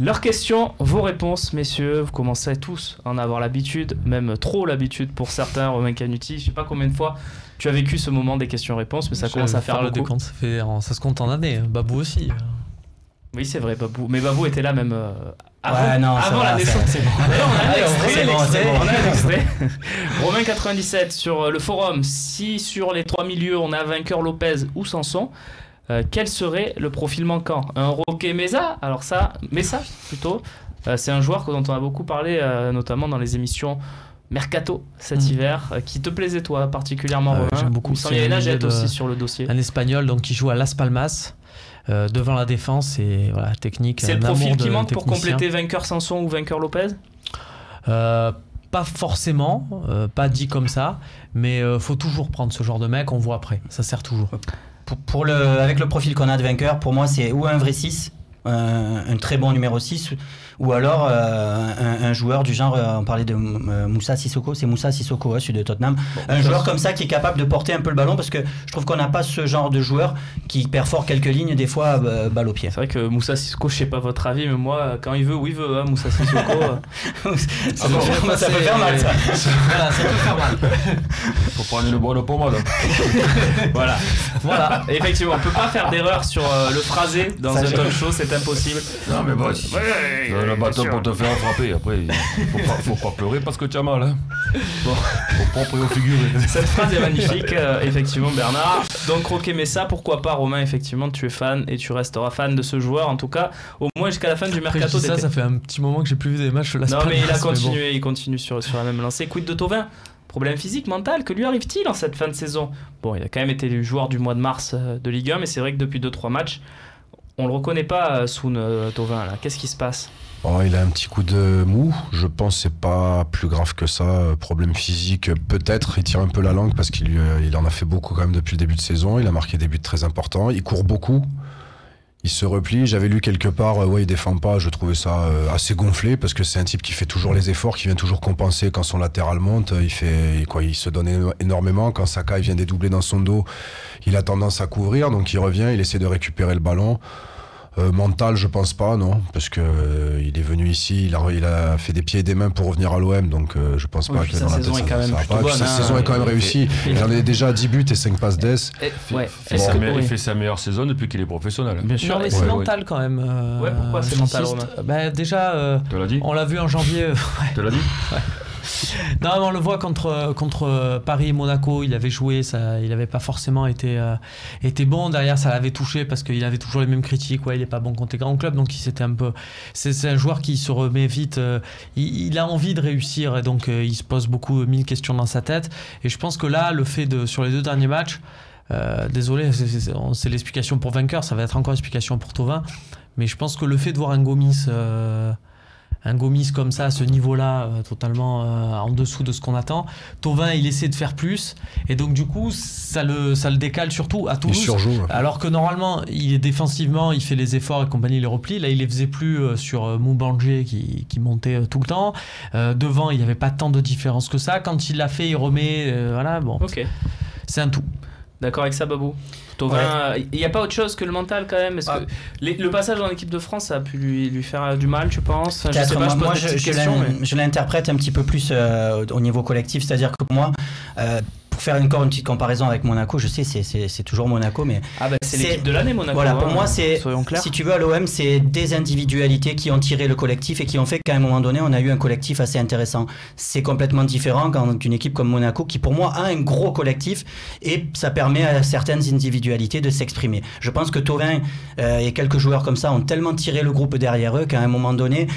Leurs questions, vos réponses, messieurs, vous commencez tous à en avoir l'habitude, même trop l'habitude pour certains. Romain Canuti, je sais pas combien de fois tu as vécu ce moment des questions-réponses, mais ça commence à faire le beaucoup. décompte, ça se compte en années. Babou aussi. Oui, c'est vrai, Babou. Mais Babou était là même avant, Ouais, non, avant ça la va, naissance. c'est bon. D'ailleurs, on a un Allez, extrait. on On a un extrait. Romain 97 sur le forum. Si sur les 3 milieux, on a vainqueur Lopez ou Sanson, quel serait le profil manquant? Un Roque Mesa? Alors ça, Mesa plutôt. C'est un joueur dont on a beaucoup parlé, notamment dans les émissions Mercato cet hiver. Qui te plaisait toi particulièrement, Romain? J'aime beaucoup. Il y a Nagette aussi sur le dossier. Un Espagnol donc qui joue à Las Palmas. Devant la défense et voilà, technique. C'est le profil qui manque technicien. pour compléter vainqueur Sanson ou vainqueur Lopez? Pas forcément, pas dit comme ça, mais faut toujours prendre ce genre de mec, on voit après, ça sert toujours. Avec le profil qu'on a de vainqueur, pour moi c'est ou un vrai 6, un très bon numéro 6, ou alors un joueur du genre, on parlait de Moussa Sissoko, c'est Moussa Sissoko, celui de Tottenham, un joueur comme ça qui est capable de porter un peu le ballon, parce que je trouve qu'on n'a pas ce genre de joueur qui perfore quelques lignes, des fois balle au pied. C'est vrai que Moussa Sissoko, je sais pas votre avis, mais moi quand il veut, où il veut, hein, Moussa Sissoko. ça peut faire mal ça. Voilà, ça peut faire mal. Faut prendre le bras de pommade. Voilà. Et effectivement, on peut pas faire d'erreur sur le phrasé dans un talk show, c'est impossible. Non mais bon, le bâton pour te faire frapper. Après, faut pas pleurer parce que tu as mal. Hein. Bon, au propre et au figuré. Cette phrase est magnifique, effectivement, Bernard. Donc Roque Mesa, pourquoi pas, Romain? Effectivement, tu es fan et tu resteras fan de ce joueur, en tout cas, au moins jusqu'à la fin du mercato d'été. Ça fait un petit moment que j'ai plus vu des matchs. Non, mais il a continué, il continue sur la même lancée. Quid de Thauvin? Problème physique, mental, que lui arrive-t-il en cette fin de saison? Bon, il a quand même été le joueur du mois de mars de Ligue 1, mais c'est vrai que depuis 2-3 matchs, on le reconnaît pas, Soun Thauvin, là. Qu'est-ce qui se passe? Il a un petit coup de mou, je pense que c'est pas plus grave que ça. Problème physique, peut-être, il tire un peu la langue parce qu'il en a fait beaucoup quand même depuis le début de saison. Il a marqué des buts très importants, il court beaucoup, il se replie. J'avais lu quelque part, il défend pas, je trouvais ça assez gonflé parce que c'est un type qui fait toujours les efforts, qui vient toujours compenser quand son latéral monte. Il se donne énormément. Quand Sakai vient dédoubler dans son dos, il a tendance à couvrir, donc il revient, il essaie de récupérer le ballon. Mental, je pense pas, non, parce que il est venu ici, il a fait des pieds et des mains pour revenir à l'OM, donc je pense pas que sa saison est quand même plutôt bonne. Sa saison est quand même réussie. Il en est déjà à 10 buts et 5 passes d'ess. Il fait sa meilleure saison depuis qu'il est professionnel. Bien sûr, mais c'est mental quand même. Pourquoi c'est mental, Romain? Déjà, on l'a vu en janvier. Te l'a dit? Non, mais on le voit contre Paris et Monaco, il avait joué, il n'avait pas forcément été bon. Derrière, ça l'avait touché parce qu'il avait toujours les mêmes critiques. Il n'est pas bon contre les grands clubs, donc c'est un joueur qui se remet vite. Il a envie de réussir et donc il se pose mille questions dans sa tête. Et je pense que là, le fait sur les 2 derniers matchs, désolé, c'est l'explication pour vainqueur, ça va être encore l'explication pour Thauvin, mais je pense que le fait de voir un Gomis comme ça à ce niveau-là, totalement en dessous de ce qu'on attend. Thauvin, il essaie de faire plus et donc du coup ça le décale surtout à Toulouse. Il surjoue. Alors que normalement il est défensivement, il fait les efforts et compagnie, les replis. Là il les faisait plus sur Moubangé qui montait tout le temps. Devant il n'y avait pas tant de différence que ça. Quand il l'a fait, il remet. Voilà, bon. Ok. C'est un tout. D'accord avec ça, Babou? Thauvin, il n'y a pas autre chose que le mental quand même. Est-ce que le passage en équipe de France, ça a pu lui faire du mal, tu penses? Je sais pas, moi, je l'interprète un petit peu plus au niveau collectif, c'est-à-dire que pour moi, pour faire encore une petite comparaison avec Monaco, je sais c'est toujours Monaco, mais c'est l'équipe de l'année, Monaco. Voilà, pour moi c'est, si tu veux, à l'OM, c'est des individualités qui ont tiré le collectif et qui ont fait qu'à un moment donné on a eu un collectif assez intéressant. C'est complètement différent qu'une équipe comme Monaco qui pour moi a un gros collectif et ça permet à certaines individualités de s'exprimer. Je pense que Thauvin et quelques joueurs comme ça ont tellement tiré le groupe derrière eux qu'à un moment donné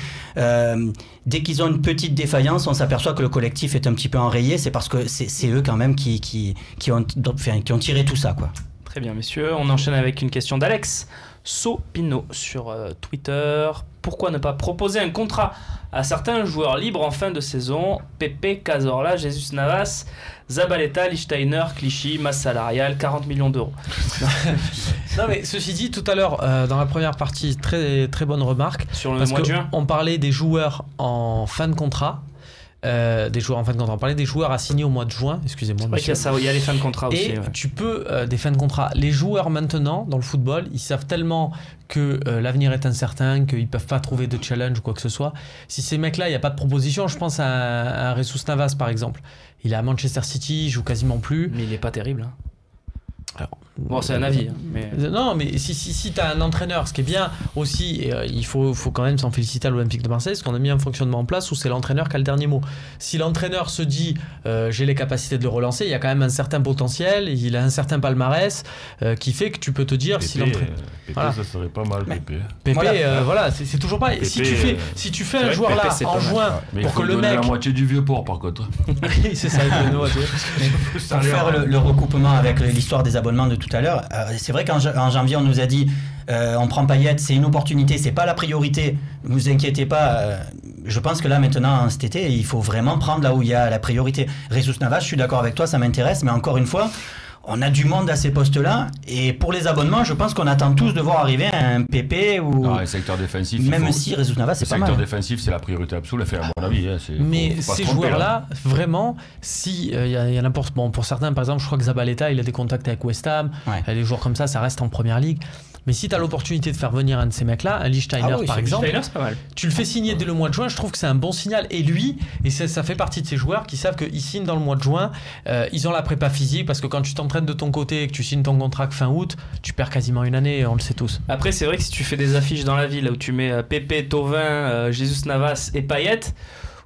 dès qu'ils ont une petite défaillance, on s'aperçoit que le collectif est un petit peu enrayé. C'est parce que c'est eux quand même qui ont tiré tout ça, quoi. Très bien, messieurs. On enchaîne avec une question d'Alex Sopino sur Twitter. Pourquoi ne pas proposer un contrat à certains joueurs libres en fin de saison? Pepe, Cazorla, Jesus Navas, Zabaleta, Lichtsteiner, Clichy, masse salariale 40 millions d'euros. Non mais ceci dit, tout à l'heure dans la première partie, très, très bonne remarque. Sur le mois de juin, on parlait des joueurs en fin de contrat. des joueurs en fin de contrat. On parlait des joueurs à signer au mois de juin, excusez-moi. Oui, il y a les fins de contrat aussi. Et tu peux, des fins de contrat. Les joueurs maintenant, dans le football, ils savent tellement que l'avenir est incertain, qu'ils ne peuvent pas trouver de challenge ou quoi que ce soit. Si ces mecs-là, il n'y a pas de proposition, je pense à Jesus Navas par exemple. Il est à Manchester City, il joue quasiment plus. Mais il n'est pas terrible. Hein. Alors, bon, c'est un avis. Mais... Non, mais si tu as un entraîneur, ce qui est bien aussi, et, il faut quand même s'en féliciter à l'Olympique de Marseille, parce qu'on a mis un fonctionnement en place où c'est l'entraîneur qui a le dernier mot. Si l'entraîneur se dit j'ai les capacités de le relancer, il y a quand même un certain potentiel, il a un certain palmarès qui fait que tu peux te dire Pépé, si l'entraîneur. Voilà. Ça serait pas mal, Pépé. Pépé, voilà, c'est toujours pareil. Si tu fais un joueur là en juin mais pour que le mec. La moitié du vieux port par contre. Oui, c'est ça, pour faire le recoupement avec l'histoire des abonnements de tout à l'heure, c'est vrai qu'en janvier on nous a dit on prend Payet, c'est une opportunité, c'est pas la priorité, ne vous inquiétez pas. Je pense que là maintenant cet été il faut vraiment prendre là où il y a la priorité. Jesus Navas, je suis d'accord avec toi, ça m'intéresse, mais encore une fois on a du monde à ces postes-là, et pour les abonnements, je pense qu'on attend tous de voir arriver un PP ou... Non, le secteur défensif... Même si Jesus Navas, c'est pas mal. Le secteur défensif, c'est la priorité absolue, à mon avis. Hein, mais ces joueurs-là, vraiment, si il y a n'importe... Bon, pour certains, par exemple, je crois que Zabaleta, il a des contacts avec West Ham. Ouais. Les joueurs comme ça reste en première ligue. Mais si tu as l'opportunité de faire venir un de ces mecs-là, un Lichtsteiner par exemple, c'est pas mal. Tu le fais signer dès le mois de juin, je trouve que c'est un bon signal. Et lui, et ça fait partie de ces joueurs qui savent qu'ils signent dans le mois de juin, ils ont la prépa physique, parce que quand tu t'entraînes de ton côté et que tu signes ton contrat fin août, tu perds quasiment une année, on le sait tous. Après, c'est vrai que si tu fais des affiches dans la ville où tu mets Pépé, Thauvin, Jesus Navas et Payet,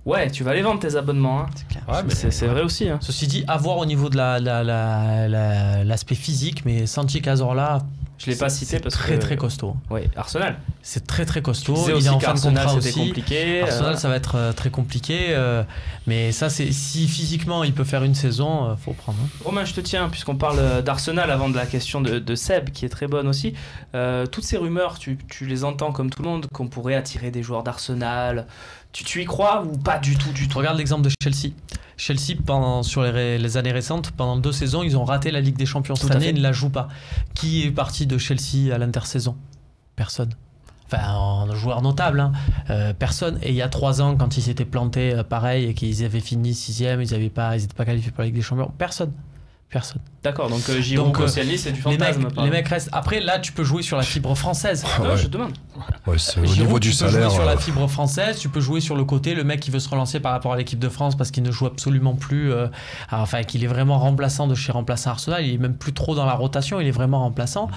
ouais, tu vas les vendre tes abonnements. Hein. C'est vrai aussi. Hein. Ceci dit, à voir au niveau de l'aspect physique, mais Santi Cazorla... Je l'ai pas cité parce que... très costaud. Oui, Arsenal. C'est très costaud. Il est en fin de contrat aussi. Compliqué. Arsenal, ça va être très compliqué. Mais ça, si physiquement il peut faire une saison, faut prendre. Hein. Romain, je te tiens, puisqu'on parle d'Arsenal avant de la question de Seb, qui est très bonne aussi. Toutes ces rumeurs, tu les entends comme tout le monde, qu'on pourrait attirer des joueurs d'Arsenal. Tu y crois ou pas du tout Regarde l'exemple de Chelsea. Chelsea, sur les années récentes, pendant 2 saisons, ils ont raté la Ligue des Champions. Cette année, ils ne la jouent pas. Qui est parti de Chelsea à l'intersaison ? Personne. Enfin, un joueur notable, hein. Personne. Et il y a 3 ans, quand ils s'étaient plantés, pareil, et qu'ils avaient fini 6e, ils n'étaient pas qualifiés pour la Ligue des Champions. Personne. D'accord, donc Giroud, Koscielny, c'est du fantasme. Les mecs restent. Après, là, tu peux jouer sur la fibre française. Non, je demande. Ouais, c'est au niveau du salaire. Tu peux jouer sur la fibre française, tu peux jouer sur le côté, le mec qui veut se relancer par rapport à l'équipe de France parce qu'il ne joue absolument plus. Enfin, qu'il est vraiment remplaçant de chez remplaçant Arsenal, il est même plus trop dans la rotation, il est vraiment remplaçant.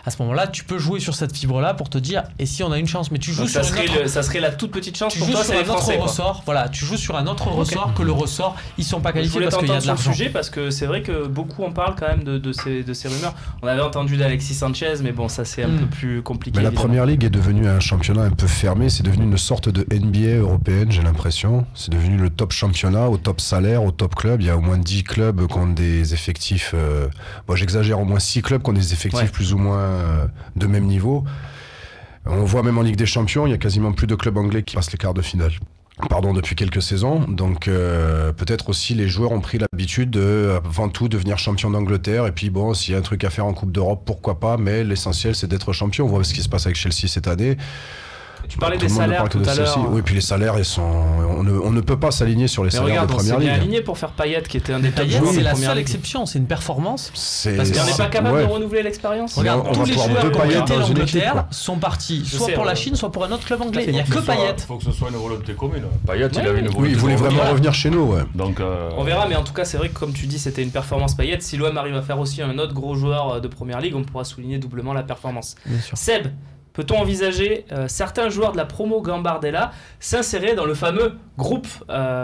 À ce moment-là, tu peux jouer sur cette fibre-là pour te dire, et si on a une chance, mais tu joues sur ça serait la toute petite chance pour toi, c'est les Français. Voilà, tu joues sur un autre ressort que le ressort, ils sont pas qualifiés parce qu'il y a de l'argent. Sujet parce que c'est vrai que beaucoup en parlent quand même de ces rumeurs. On avait entendu d'Alexis Sanchez, mais bon, ça c'est un peu plus compliqué. Mais la Première Ligue est devenue un championnat un peu fermé, c'est devenu une sorte de NBA européenne, j'ai l'impression. C'est devenu le top championnat, au top salaire, au top club. Il y a au moins 10 clubs qui ont des effectifs, bon j'exagère, au moins 6 clubs qui ont des effectifs plus ou moins de même niveau. On voit même en Ligue des Champions, il y a quasiment plus de clubs anglais qui passent les quarts de finale. Depuis quelques saisons. Donc peut-être aussi les joueurs ont pris l'habitude de, avant tout, devenir champion d'Angleterre. Et puis bon, s'il y a un truc à faire en Coupe d'Europe, pourquoi pas. Mais l'essentiel, c'est d'être champion. On voit ce qui se passe avec Chelsea cette année. Tu parlais des salaires tout à l'heure. Oui, puis les salaires, on ne peut pas s'aligner sur les salaires de Première Ligue. On s'est bien aligné pour faire Payet, qui était un des Payet, c'est la seule exception, c'est une performance. Parce qu'on n'est pas capable de renouveler l'expérience. Regarde, tous les joueurs qui ont quitté l'Angleterre sont partis soit pour la Chine, soit pour un autre club anglais. Il n'y a que Payet. Il faut que ce soit une volonté commune. Payet, il avait une volonté. Oui, il voulait vraiment revenir chez nous. Donc, on verra, mais en tout cas, c'est vrai que comme tu dis, c'était une performance Payet. Si l'OM arrive à faire aussi un autre gros joueur de Première Ligue, on pourra souligner doublement la performance. Seb, peut-on envisager certains joueurs de la promo Gambardella s'insérer dans le fameux groupe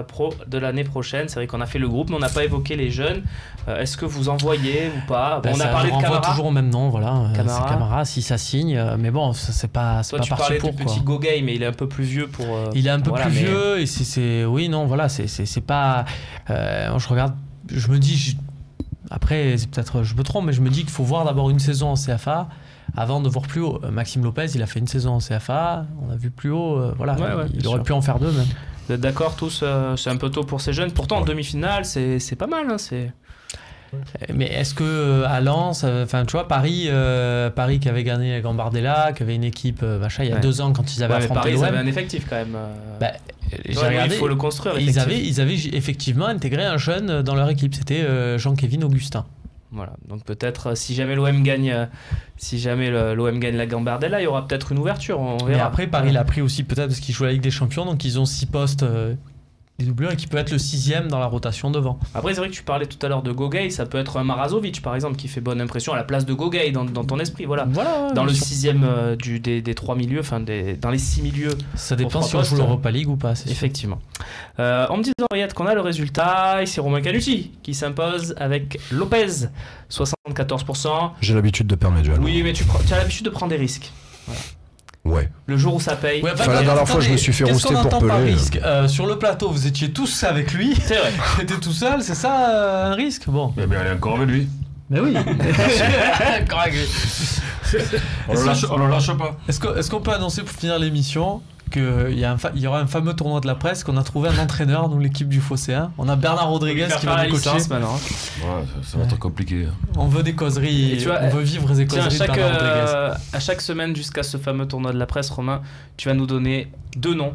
pro de l'année prochaine ? C'est vrai qu'on a fait le groupe, mais on n'a pas évoqué les jeunes. Est-ce que vous en voyez ou pas ? On a parlé de Camara. On voit toujours au même nom, voilà. C'est Camara, si ça signe. Mais bon, c'est pas toi, tu parlais pour du petit Gogay, mais il est un peu plus vieux pour... il est un peu plus vieux, et c'est... Oui, non, voilà, c'est pas... je regarde, je me dis... Après, c'est peut-être... Je me trompe, mais je me dis qu'il faut voir d'abord une saison en CFA avant de voir plus haut. Maxime Lopez, il a fait une saison en CFA, on a vu plus haut, voilà, il aurait pu en faire 2 même. Vous êtes d'accord tous, c'est un peu tôt pour ces jeunes, pourtant en demi-finale c'est pas mal, hein, c'est... Mais est-ce que à Lens, enfin tu vois, Paris qui avait gagné la Gambardella, qui avait une équipe machin il y a 2 ans quand ils avaient affronté Paris, l'OM. Ils avaient un effectif quand même. J'ai regardé, il faut le construire. Ils avaient effectivement intégré un jeune dans leur équipe, c'était Jean-Kévin Augustin. Voilà, donc peut-être si jamais l'OM gagne la Gambardella, il y aura peut-être une ouverture. On verra. Mais après, Paris l'a pris aussi peut-être parce qu'ils jouent la Ligue des Champions, donc ils ont 6 postes. Des doublures et qui peut être le 6e dans la rotation devant. Après, c'est vrai que tu parlais tout à l'heure de Gogay, ça peut être un Marazovic par exemple qui fait bonne impression à la place de Gogay dans ton esprit. Voilà dans le 6e des 3 milieux, enfin dans les 6 milieux. Ça dépend si on joue l'Europa League ou pas. Effectivement. On me dit dans l'oreillette qu'on a le résultat. Ici Romain Canuti qui s'impose avec Lopez, 74%. J'ai l'habitude de perdre mes duels. Oui, mais tu as l'habitude de prendre des risques. Voilà. Ouais. Le jour où ça paye. Ouais, la dernière fois, je me suis fait rouster pour Pelé. Sur le plateau, vous étiez tous avec lui. C'est vrai. T'étais tout seul, c'est ça un risque? Bon. Mais elle est encore avec lui. Mais oui. Encore avec lui. On le lâche pas. Est-ce qu'on peut annoncer pour finir l'émission qu'il y aura un fameux tournoi de la presse, qu'on a trouvé un entraîneur, nous l'équipe du Phocéen. On a Bernard Rodriguez qui va nous coacher. Maintenant. Ouais, ça va être compliqué. On veut des causeries, on veut vivre des causeries de Bernard Rodriguez. À chaque semaine jusqu'à ce fameux tournoi de la presse, Romain, tu vas nous donner 2 noms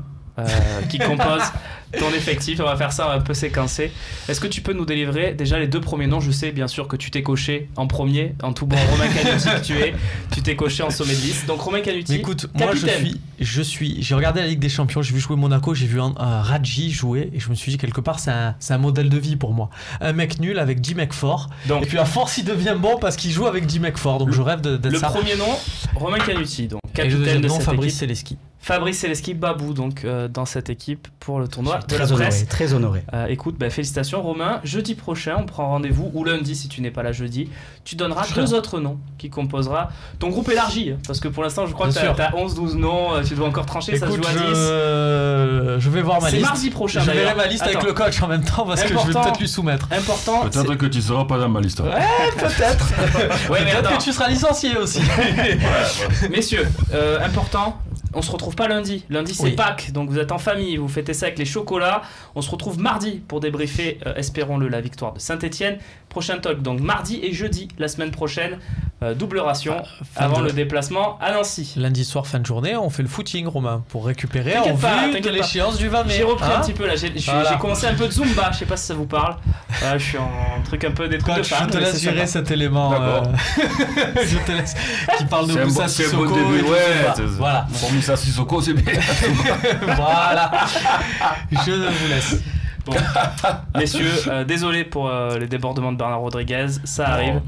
qui composent ton effectif. On va faire ça un peu séquencé. Est-ce que tu peux nous délivrer déjà les 2 premiers noms? Je sais bien sûr que tu t'es coché en premier, en tout bon Romain Canuti que tu t'es coché en sommet de liste. Donc Romain Canuti, écoute, capitaine. moi j'ai regardé la Ligue des Champions, j'ai vu jouer Monaco, j'ai vu Radji jouer et je me suis dit quelque part c'est un modèle de vie pour moi. Un mec nul avec 10 mecs forts. Donc, et puis à force il devient bon parce qu'il joue avec 10 mecs forts. Donc je rêve d'être ça. Le premier nom, Romain Canuti, donc capitaine et le deuxième de nom, cette Fabrice équipe. Celeski. Fabrice Celeski, Babou, donc dans cette équipe pour le tournoi de la presse. Très honoré. Écoute, félicitations Romain. Jeudi prochain, on prend rendez-vous, ou lundi si tu n'es pas là jeudi. Tu donneras 2 autres noms qui composera ton groupe élargi. Parce que pour l'instant, je crois que tu as 11-12 noms. Tu dois encore trancher, écoute, ça se joue à 10. Je vais voir ma liste. C'est mardi prochain. Je verrai ma liste avec le coach en même temps parce que je vais peut-être lui soumettre. Important. Peut-être que tu seras pas dans ma liste. Ouais, peut-être. Ouais, mais peut-être que tu seras licencié aussi. Messieurs, important. On se retrouve pas lundi. Lundi c'est Pâques, donc vous êtes en famille, vous fêtez ça avec les chocolats. On se retrouve mardi pour débriefer, espérons-le, la victoire de Saint-Etienne. Prochain talk donc mardi et jeudi la semaine prochaine. Double ration avant le déplacement à Nancy. Lundi soir, fin de journée, on fait le footing, Romain, pour récupérer en vue de l'échéance du 20 mai. J'ai repris un petit peu là, j'ai commencé un peu de Zumba, je sais pas si ça vous parle. Je suis en truc un peu des trucs de femmes. Je te laisse gérer cet élément. Je te laisse. Qui parle de Moussa Sissoko. Voilà. Pour Moussa Sissoko, c'est bien. Voilà. Je vous laisse. Bon, messieurs, désolé pour les débordements de Bernard Rodriguez, ça arrive.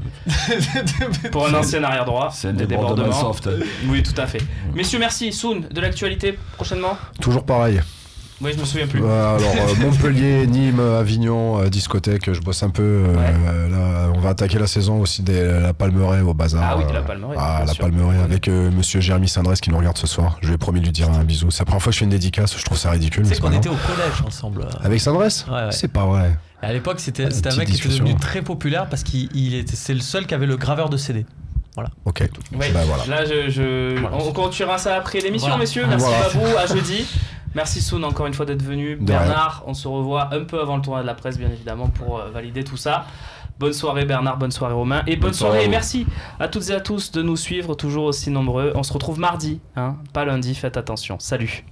Pour un ancien arrière droit. C'est un débordement soft. Oui, tout à fait. Messieurs, merci. Soun, de l'actualité prochainement. Toujours pareil. Oui, je me souviens plus. Alors, Montpellier, Nîmes, Avignon, discothèque, je bosse un peu. Là, on va attaquer la saison aussi de la Palmeraie au bazar. Ah oui, de la Palmeraie. La Palmeraie avec monsieur Jérémy Sandrès qui nous regarde ce soir. Je lui ai promis de lui dire un bisou. C'est la première fois que je fais une dédicace, je trouve ça ridicule. C'est qu'on était au collège ensemble. Avec Sandrès ? Ouais. C'est pas vrai. À l'époque, c'était un mec qui était devenu très populaire parce c'est le seul qui avait le graveur de CD. Voilà. Ok. Oui. Voilà. Là, on continuera ça après l'émission, messieurs. Merci Babou, à jeudi. Merci Soun encore une fois d'être venu. Bernard, on se revoit un peu avant le tournoi de la presse, bien évidemment, pour valider tout ça. Bonne soirée Bernard, bonne soirée Romain. Et bonne soirée et merci à toutes et à tous de nous suivre, toujours aussi nombreux. On se retrouve mardi, pas lundi, faites attention. Salut.